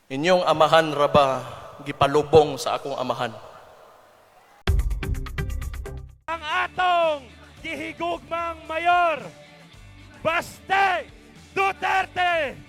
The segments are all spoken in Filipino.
Inyong amahan ra ba gipalubong sa akong amahan? Ang atong gihigugmang mayor, Baste Duterte!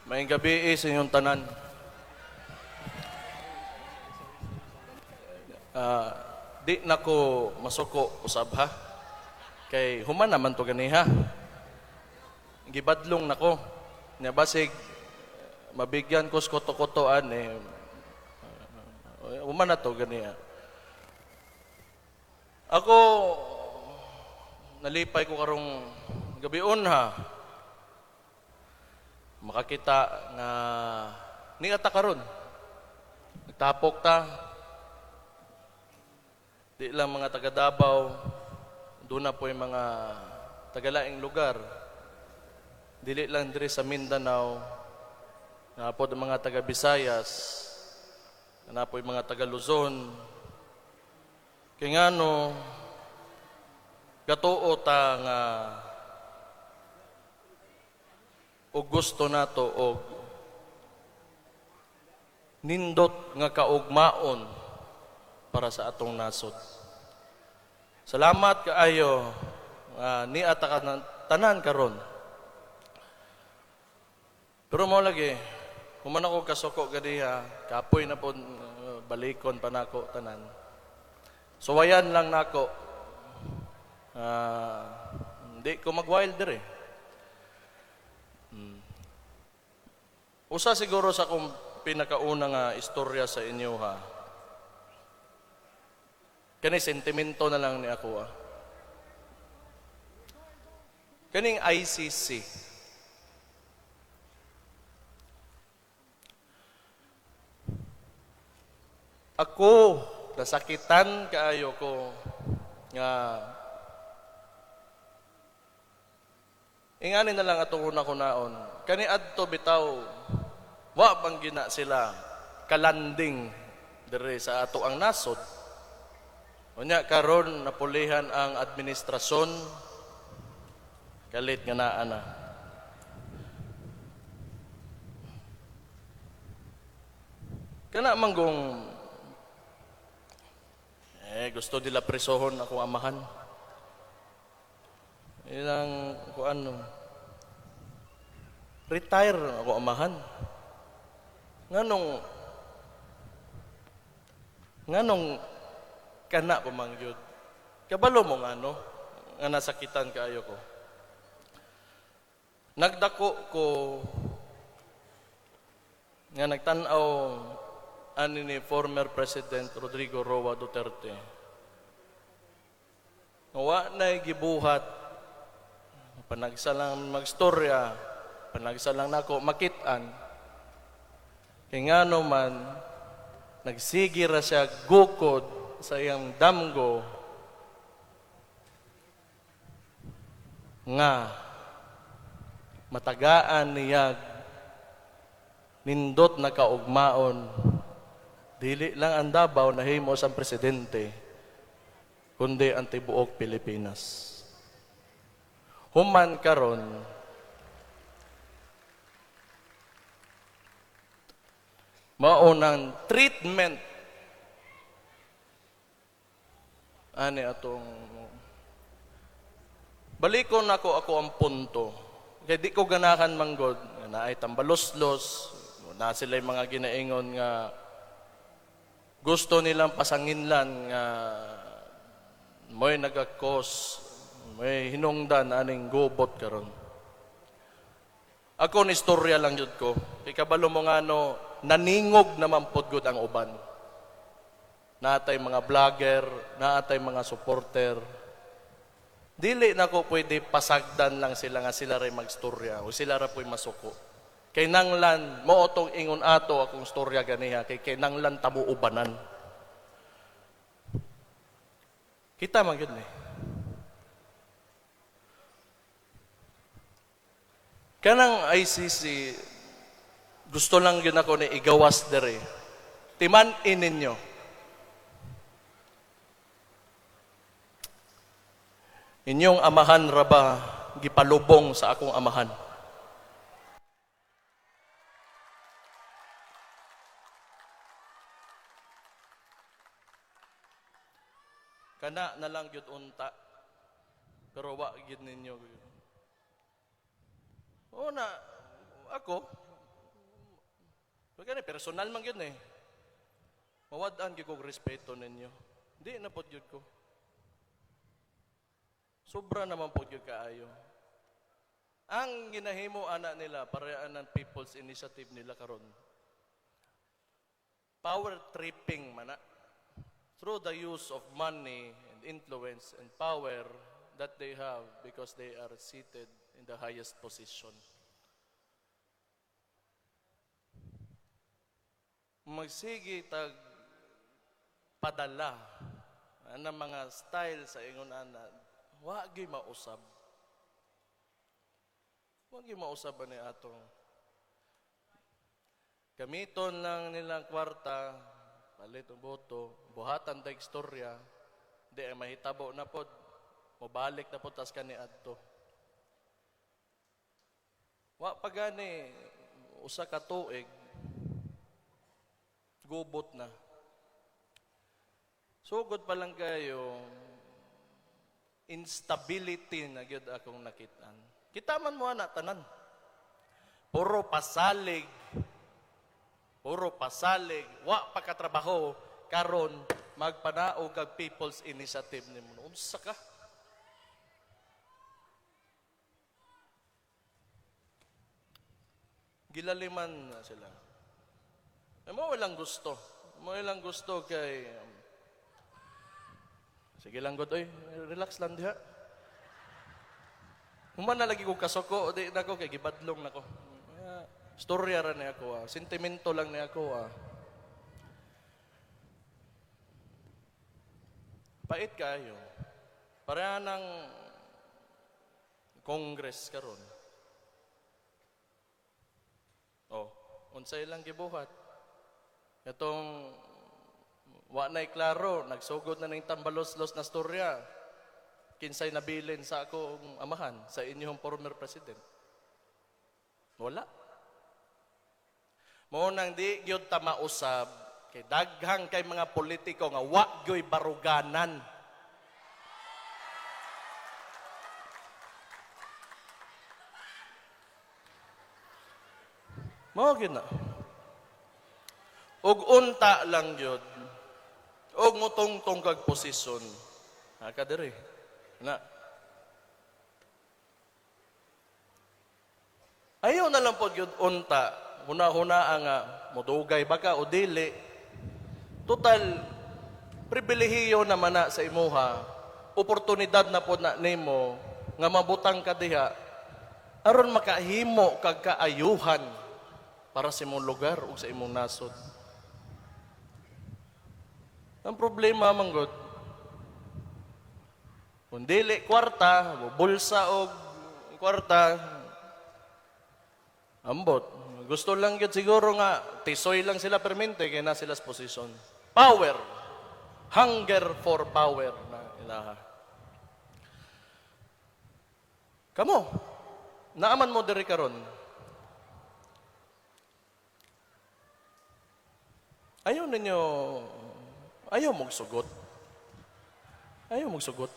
May gabi sa inyong tanan. Di na ko masuko usab ha. Kay human naman to ganiha. Gibadlong nako. Nya basig mabigyan ko sa koto-kotoan human na to ganiha. Ako nalipay ko karong gabion ha. Makakita nga ni ata karon. Nagtapok ta. Di lang mga taga Davao, doon na po yung mga tagalaing lugar. Dili lang diri sa Mindanao, na po yung mga taga Visayas, na po yung mga taga Luzon. Kaya nga no, gatuo ta nga o gusto nato og nindot nga kaugmaon para sa atong nasod. Salamat kaayo ni ata ka tanan karon. Pero mo lagi, human ako kasuko gadiha, kapoy na po balikon pa nako tanan. Suwayan lang nako. Hindi ko mag-wild dire. Usa siguro sa akong pinakauna nga istorya sa inyo ha. Kani sentimento na lang ni ako ha. Kaning ICC. Ako, nasakitan kaayo ko nga ingani na lang atong una ko naon. Kani adto bitaw wa bang gina sila kalanding dire sa ato ang nasod. Unya karon napulihan ang administrasyon kalit nga naa na. Kana manggong gusto nila presohon akong amahan. Ilang kuan retire ako amahan. Nganong kana pamangyod. Kabalo mo ngano nga nasakitan kaayo ko. Nagdako ko nga nagtan-aw ani ni former President Rodrigo Roa Duterte. Wa na gibuhat panagsalang magstorya, panagsalang nako makitaan. Kaya nga naman, nagsigi ra siya gukod sa iyang damgo nga matagaan niya nindot na kaugmaon dili lang ang Davao na himos ang presidente kundi ang tibuok Pilipinas. Human karon maunang treatment ani atong balikon ako ang punto kay di ko ganahan manggod na ay tambaloslos na sila mga ginaingon nga gusto nilang pasanginlan nga mo'y nagakos may hinungdan aning gubot karon. Ako ni istorya lang jud ko kay kabalo mo ngano naningog naman pod gud ang uban. Naatay mga vlogger, naatay mga supporter. Dili na ko pwede pasagdan lang sila nga sila ray magstorya o sila ra po'y masuko. Kay nanglan mo otong ingon ato akong storya ganiha kay nanglan tamo ubanan. Kita man gyud ni. Kanang ICC, gusto lang yun ako ni igawas dere. Timan-in ninyo. Inyong amahan raba, gipalubong sa akong amahan. Kana na lang yun unta. Pero wa yun ninyo. Oo na, ako, kaya personal man yun eh. Mawadaan gyud kog respeto ninyo. Di na pod gyud ko. Sobra naman pod gyud kaayo. Ang ginahimo ana nila parehaan ng People's Initiative nila karon. Power tripping man na. Through the use of money and influence and power that they have because they are seated in the highest position. Magsige tag padala ng mga style sa ingon ana, wa gyud mausab. Wa gyud mausab ani atong gamiton lang nilang kwarta, palit ang boto, buhatan ta istorya, di ay mahitabo na pod, mobalik na pod tas kani adto. Wa pa gani usa ka tuig gubot na. Sugod pa lang kayo, instability na gyud akong nakitaan. Kita man mo na tanan. Puro pasalig. Puro pasalig. Wa pa katrabaho karon magpanaog kag People's Initiative nimo. Unsa ka? Gilaliman na sila. Mo walang gusto. Mo walang gusto kay sige lang god oy, relax lang diha. Human na lagi ko kasoko, di na ko kay gibadlong nako. Storya ra ni ako, sentimento lang ni ako. Pait kayo. Para nang Congress karon. Oh, unsay lang gibuhat. Itong wa na'y klaro, nagsugod na ng tambalos-los na storya. Kinsay nabilin sa akong amahan, sa inyong former president. Wala. Mo nang di gyud ta mausab kay daghang kay mga politiko nga wa gyoy baruganan. Mao gyud na. Og unta lang gyud. Og mutungtong kag posisyon. Haka diri. Na. Ayaw na lang po gyud unta. Huna-huna nga modugay baka o dili. Total pribilehiyo naman na sa imuha. Oportunidad na po na nimo nga mabutang ka diha aron makahimo kag kaayuhan para sa imong lugar o sa imong nasod. Ang problema manggod, kung dili kwarta, bulsa og kwarta, ambot. Gusto lang yun siguro nga, tisoy lang sila permente, kaya na sila sa posisyon. Power. Hunger for power na ilaha. Kamo, naaman mo diri karon. Ayaw ninyo, ayaw mong sugot. Ayaw mong sugot.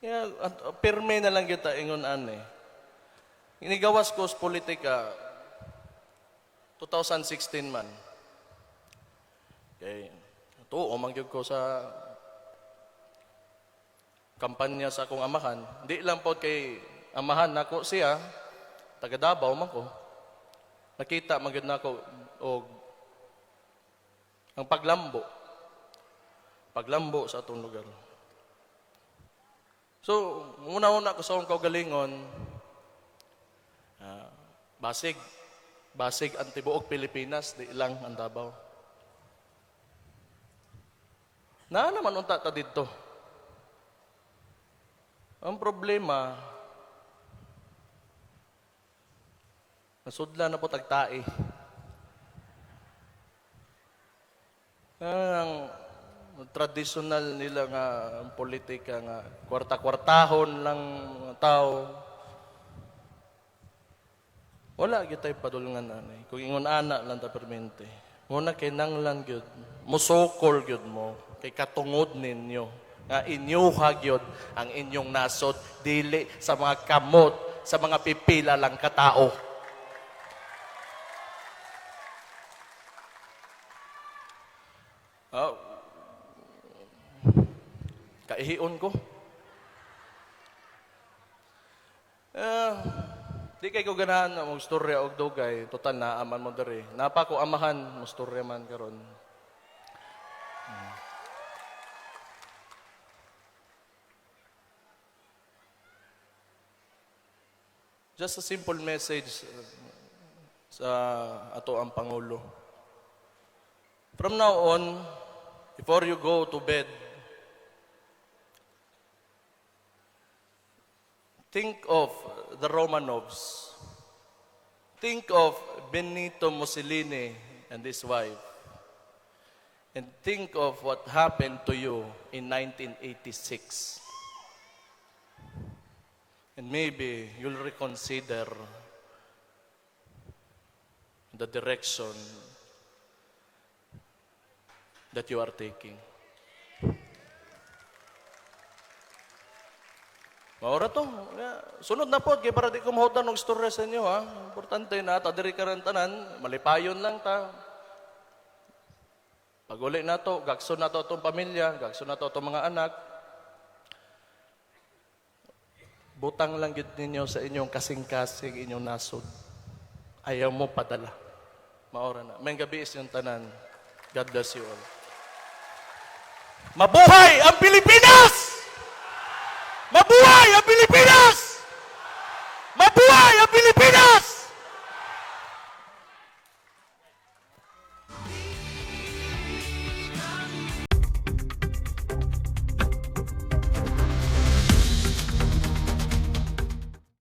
Kaya, pirme na lang kita ingon ane. Inigawas ko sa politika 2016 man. Okay. Ito, umangyog ko sa kampanya sa akong amahan. Di lang po kay amahan nako siya, taga Davao man ko. Nakita magud nako og ang paglambo. Paglambo sa atong lugar. So, una-una ko sa akong kaugalingon, basig ang tibuok Pilipinas, di lang ang Davao. Na naman unta ta dito. Ang problema, Nasudla na po tagtae. Ang traditional nila nga ang politika nga kwarta-kwartahon lang mga tao. Wala gitay padulngan anay. Kung ingon ana lang ta permente. Muna kay nanglan gyud. Musokol gyud mo kay katungod ninyo nga inyuha gyud ang inyong nasod dili sa mga kamot, sa mga pipila lang katao. Oh. Kaihion ko. Di kay ko ganahan na mong storya og dugay. Total na aman mo diri. Napa ko amahan mo storya man karon. Just a simple message sa ato ang Pangulo. From now on, before you go to bed, think of the Romanovs. Think of Benito Mussolini and his wife. And think of what happened to you in 1986. And maybe you'll reconsider the direction that you are taking. Maura to. Sunod na po, kaya para di ko mahutan ng storya sa inyo, ha? Importante na, tadiri ka rin tanan, malipayon lang ta. Pag uli na to, gakso na to itong pamilya, gakso na to itong mga anak. Butang lang gid ninyo sa inyong kasing-kasing, inyong nasod. Ayaw mo padala. Maura na. May gabi is yung tanan. God bless you all. Mabuhay ang Pilipinas! Mabuhay ang Pilipinas!